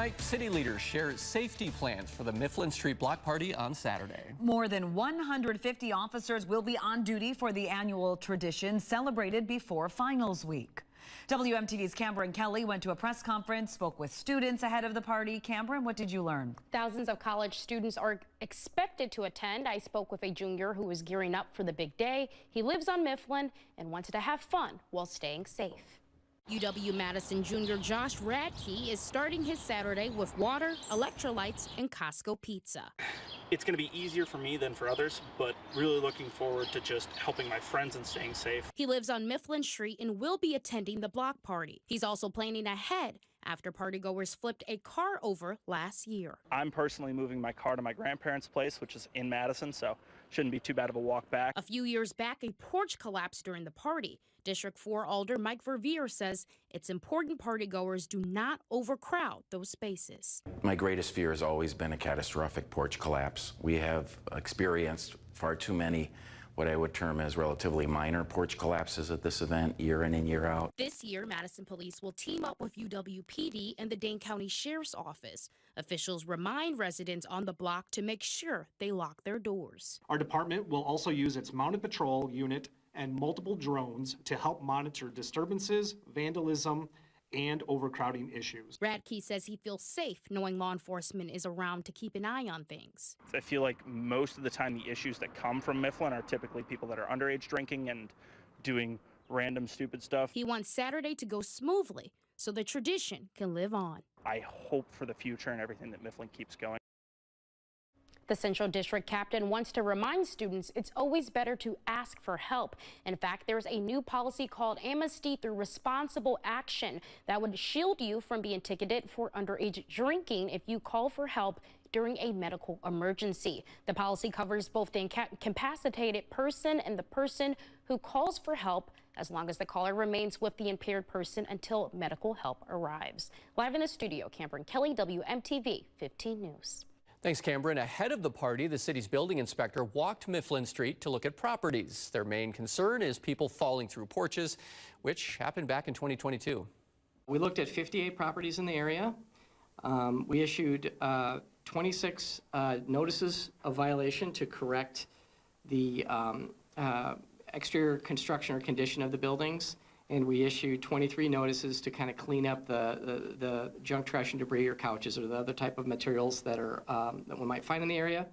Tonight, city leaders share safety plans for the Mifflin Street Block Party on Saturday. More than 150 officers will be on duty for the annual tradition celebrated before finals week. WMTV's Cameron Kelly went to a press conference, spoke with students ahead of the party. Cameron, what did you learn? Thousands of college students are expected to attend. I spoke with a junior who is gearing up for the big day. He lives on Mifflin and wanted to have fun while staying safe. UW-Madison junior Josh Radke is starting his Saturday with water, electrolytes, and Costco pizza. It's going to be easier for me than for others, but really looking forward to just helping my friends and staying safe. He lives on Mifflin Street and will be attending the block party. He's also planning ahead after partygoers flipped a car over last year. I'm personally moving my car to my grandparents' place, which is in Madison, so shouldn't be too bad of a walk back. A few years back, a porch collapsed during the party. District 4 Alder Mike Verveer says it's important partygoers do not overcrowd those spaces. My greatest fear has always been a catastrophic porch collapse. We have experienced far too many what I would term as relatively minor porch collapses at this event year in and year out. This year, Madison Police will team up with UW-PD and the Dane County Sheriff's Office. Officials remind residents on the block to make sure they lock their doors. Our department will also use its mounted patrol unit and multiple drones to help monitor disturbances, vandalism, and overcrowding issues. Radke says he feels safe knowing law enforcement is around to keep an eye on things. I feel like most of the time the issues that come from Mifflin are typically people that are underage drinking and doing random stupid stuff. He wants Saturday to go smoothly so the tradition can live on. I hope for the future and everything that Mifflin keeps going. The Central District captain wants to remind students it's always better to ask for help. In fact, there's a new policy called Amnesty Through Responsible Action that would shield you from being ticketed for underage drinking if you call for help during a medical emergency. The policy covers both the incapacitated person and the person who calls for help, as long as the caller remains with the impaired person until medical help arrives. Live in the studio, Cameron Kelly, WMTV 15 News. Thanks, Cameron. Ahead of the party, the city's building inspector walked Mifflin Street to look at properties. Their main concern is people falling through porches, which happened back in 2022. We looked at 58 properties in the area. We issued 26 notices of violation to correct the exterior construction or condition of the buildings. And we issued 23 notices to kind of clean up the junk, trash, and debris or couches or the other type of materials that are that we might find in the area.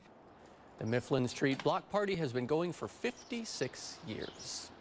The Mifflin Street Block Party has been going for 56 years.